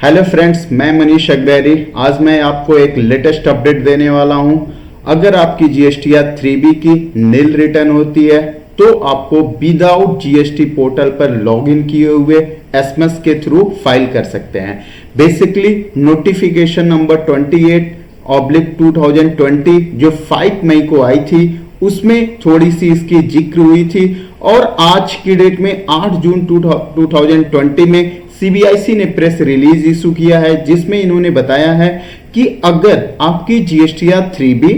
Hello friends, मैं मनीष अग्रहरी। आज मैं आपको एक लेटेस्ट अपडेट देने वाला हूं। अगर आपकी जीएसटीआर 3B की नील रिटर्न होती है तो आपको विदाउट जीएसटी पोर्टल पर लॉगिन किए हुए एसएमएस के थ्रू फाइल कर सकते हैं। बेसिकली नोटिफिकेशन नंबर 28/2020 जो 5 मई को आई थी उसमें थोड़ी सी इसकी जिक्र हुई थी और आज की डेट में 8 जून 2020 में सीबीआईसी ने प्रेस रिलीज इशू किया है, जिसमें इन्होंने बताया है कि अगर आपकी जीएसटीआर 3B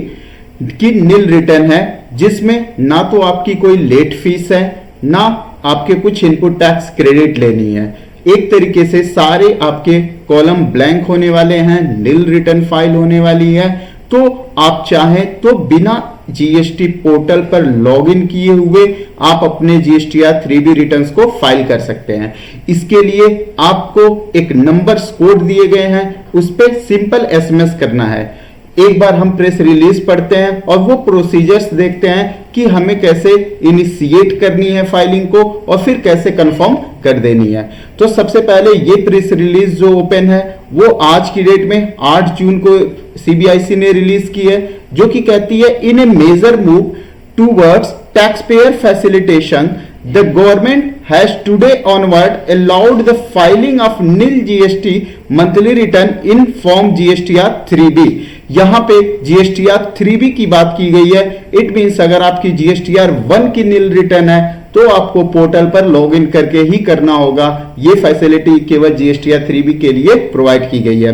की नील रिटर्न है जिसमें ना तो आपकी कोई लेट फीस है ना आपके कुछ इनपुट टैक्स क्रेडिट लेनी है, एक तरीके से सारे आपके कॉलम ब्लैंक होने वाले हैं, नील रिटर्न फाइल होने वाली है, तो आप चाहें तो बिना जीएसटी पोर्टल पर लॉगिन किए हुए आप अपने जीएसटीआर 3B रिटर्न्स को फाइल कर सकते हैं। इसके लिए आपको एक नंबर्स कोड दिए गए हैं, उस पर सिंपल एसएमएस करना है। एक बार हम प्रेस रिलीज पढ़ते हैं और वो प्रोसीजर्स देखते हैं कि हमें कैसे इनिशिएट करनी है फाइलिंग को और फिर कैसे कंफर्म कर देनी है। तो सबसे पहले ये प्रेस रिलीज जो ओपन है वो आज की डेट में 8 जून को सीबीआईसी ने रिलीज की है, जो कि कहती है in a major move towards tax payer facilitation the government has today onward allowed the filing of nil GST monthly return in form GSTR 3B। यहां पे जीएसटीआर 3B की बात की गई है। इट मींस अगर आपकी जीएसटीआर 1 की नील रिटर्न है तो आपको पोर्टल पर लॉगिन करके ही करना होगा। ये फैसिलिटी केवल जीएसटीआर 3B के लिए प्रोवाइड की गई है।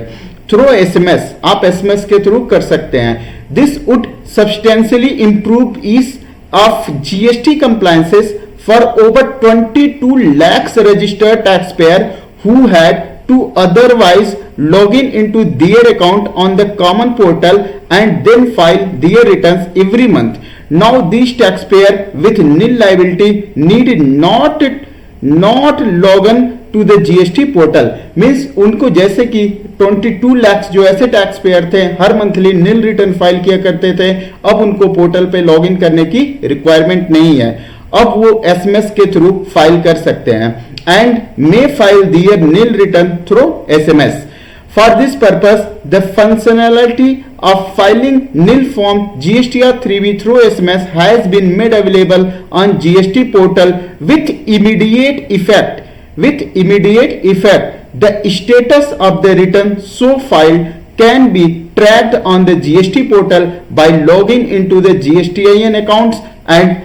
थ्रू एसएमएस, आप एसएमएस के थ्रू कर सकते हैं। This would substantially improve ease of GST compliances for over 22 lakhs registered taxpayer who had to otherwise log into their account on the common portal and then file their returns every month. Now these taxpayer with nil liability need not log in to the GST portal. Means उनको जैसे कि 22 lakhs जो ऐसे tax payer थे हर monthly नील return file किया करते थे, अब उनको पोर्टल पे लॉग इन करने की रिक्वायरमेंट नहीं है। अब वो एसएमएस के थ्रू फाइल कर सकते हैं and may file their nil return through SMS. For this purpose the functionality of filing nil form GSTR 3B through SMS has been made available on GST portal with immediate effect. The status of the return so filed can be tracked on the GST portal by logging into the GSTIN accounts and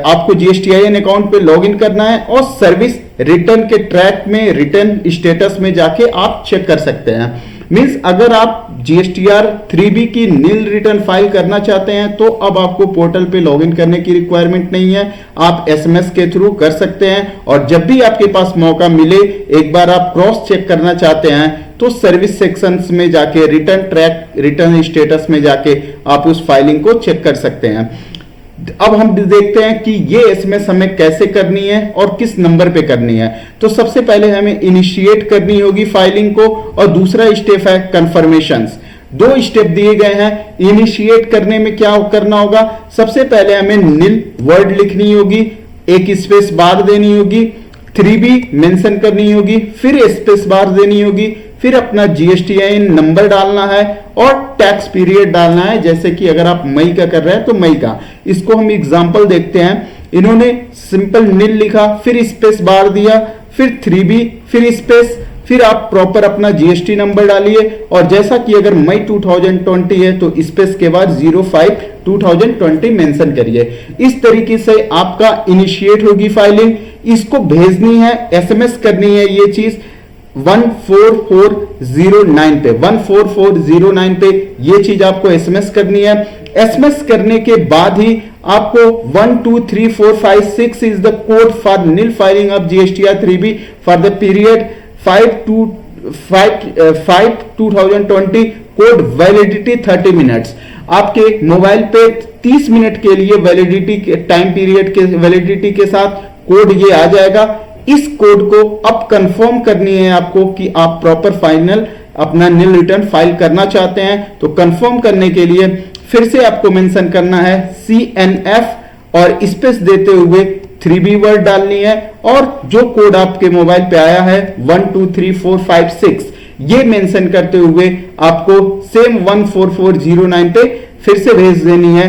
आपको GSTIN account पे login करना है और service return के track में return status में जाके आप चेक कर सकते हैं। मींस अगर आप जीएसटीआर 3B की नील रिटर्न फाइल करना चाहते हैं तो अब आपको पोर्टल पे लॉगिन करने की रिक्वायरमेंट नहीं है, आप एसएमएस के थ्रू कर सकते हैं। और जब भी आपके पास मौका मिले, एक बार आप क्रॉस चेक करना चाहते हैं तो सर्विस सेक्शंस में जाके रिटर्न ट्रैक रिटर्न स्टेटस में जाके आप उस फाइलिंग को चेक कर सकते हैं। अब हम देखते हैं कि ये एसएमएस हमें कैसे करनी है और किस नंबर पे करनी है। तो सबसे पहले हमें इनिशिएट करनी होगी फाइलिंग को और दूसरा स्टेप है कंफर्मेशंस। 2 स्टेप दिए गए हैं। इनिशिएट करने में क्या करना होगा, सबसे पहले हमें नील वर्ड लिखनी होगी, एक स्पेस बार देनी होगी, 3B मेंशन करनी होगी, फिर स्पेस बार देनी होगी, फिर अपना जीएसटीआईएन नंबर डालना है और टैक्स पीरियड डालना है। जैसे कि अगर आप मई का कर रहे हैं तो मई का। इसको हम एग्जांपल देखते हैं। इन्होंने सिंपल नील लिखा, फिर स्पेस बार दिया, फिर 3B, फिर स्पेस, फिर आप प्रॉपर अपना जीएसटी नंबर डालिए और जैसा कि अगर मई 2020 है तो स्पेस के बाद 05/2020 मेंशन करिए। इस तरीके से आपका इनिशिएट होगी फाइलिंग। इसको भेजनी है, एसएमएस करनी है ये चीज 14409 पे 14409 पे ये चीज आपको एसएमएस करनी है। एसएमएस करने के बाद ही आपको 1 2 3 4 5 6 is the code for nil filing of GSTR 3B for the period 5/2020 code validity 30 minutes. आपके मोबाइल पे 30 मिनट के लिए वैलिडिटी के टाइम पीरियड के वैलिडिटी के साथ कोड ये आ जाएगा। इस कोड को अब कंफर्म करनी है आपको कि आप प्रॉपर फाइनल अपना नील रिटर्न फाइल करना चाहते हैं। तो कंफर्म करने के लिए फिर से आपको मेंशन करना है CNF और स्पेस देते हुए 3B वर्ड डालनी है और जो कोड आपके मोबाइल पे आया है 123456 ये मेंशन करते हुए आपको सेम 14409 पे फिर से भेज देनी है।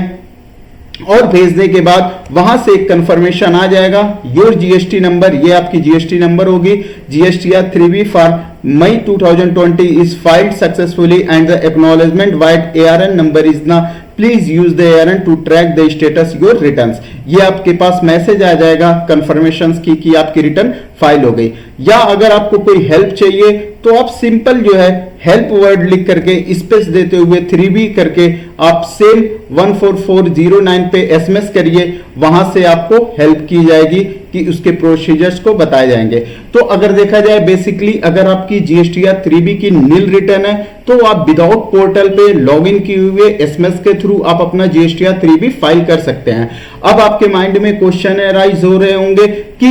और भेजने के बाद वहां से एक कंफर्मेशन आ जाएगा, योर जीएसटी नंबर, ये आपकी जीएसटी नंबर होगी, GSTR 3B for May 2020 is filed successfully and the acknowledgement vide ARN number is ना, please use the ARN to track the status your returns. ये आपके पास मैसेज आ जाएगा confirmation की कि आपकी रिटर्न फाइल हो गई। या अगर आपको कोई हेल्प चाहिए तो आप सिंपल जो है हेल्प वर्ड लिख करके स्पेस देते हुए 3B करके आप सेम 14409 पे SMS करिए, वहां से आपको हेल्प की जाएगी कि उसके प्रोसीजर्स को बताए जाएंगे। तो अगर देखा जाए बेसिकली अगर आपकी जीएसटीआर 3B की नील रिटर्न है तो आप विदाउट पोर्टल पे लॉगिन किए हुए SMS के थ्रू आप अपना जीएसटीआर 3B फाइल कर सकते हैं। अब आपके माइंड में क्वेश्चन राइज हो रहे होंगे कि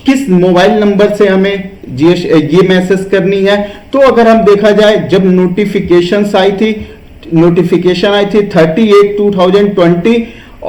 किस मोबाइल नंबर से हमें ये मैसेज करनी है। तो अगर हम देखा जाए जब नोटिफिकेशन आई थी 38/2020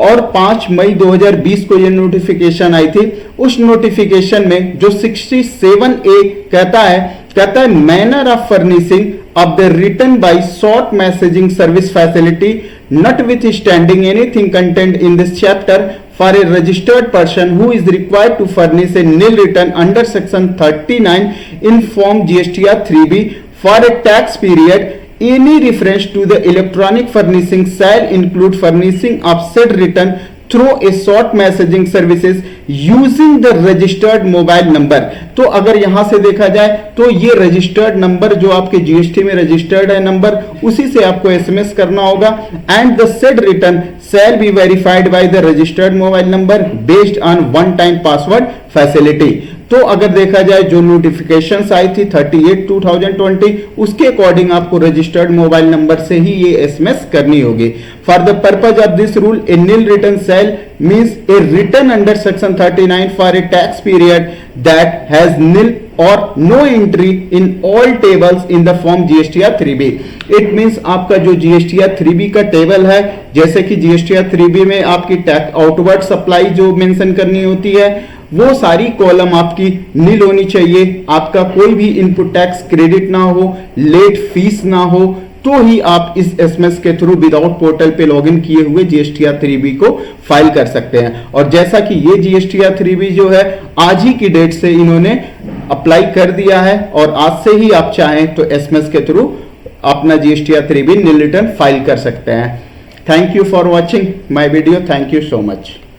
और 5 मई 2020 को ये नोटिफिकेशन आई थी। उस नोटिफिकेशन में जो 67A कहता है manner of furnishing of the return by short messaging service facility notwithstanding anything content in this chapter for a registered person who is required to furnish a nil return under section 39 in form GSTR 3B for a tax period. Any reference to the electronic furnishing shall include furnishing of said return through a short messaging services using the registered mobile number। तो अगर यहां से देखा जाए तो ये registered number जो आपके जीएसटी में रजिस्टर्ड है नंबर, उसी से आपको एसएमएस करना होगा। And the said return shall be verified by the registered mobile number based on one time password facility. तो अगर देखा जाए जो नोटिफिकेशन आई थी 38/2020 उसके अकॉर्डिंग आपको रजिस्टर्ड मोबाइल नंबर से ही ये एसएमएस करनी होगी। For the purpose of this rule a nil return shall means a return under section 39 for a tax period that has nil or no entry in all tables in the form GSTR 3B। It means आपका जो GSTR 3B का table है, जैसे कि GSTR 3B में आपकी tax outward supply जो mention करनी होती है वो सारी कॉलम आपकी नील होनी चाहिए। आपका कोई भी इनपुट टैक्स क्रेडिट ना हो, लेट फीस ना हो, तो ही आप इस एसएमएस के थ्रू विदाउट पोर्टल पे लॉगिन किए हुए जीएसटीआर 3B को फाइल कर सकते हैं। और जैसा कि ये जीएसटीआर 3B जो है आज ही की डेट से इन्होंने अप्लाई कर दिया है और आज से ही आप चाहें तो एसएमएस के थ्रू अपना जीएसटीआर 3B नील रिटर्न फाइल कर सकते हैं। Thank you for watching my video. Thank you so much.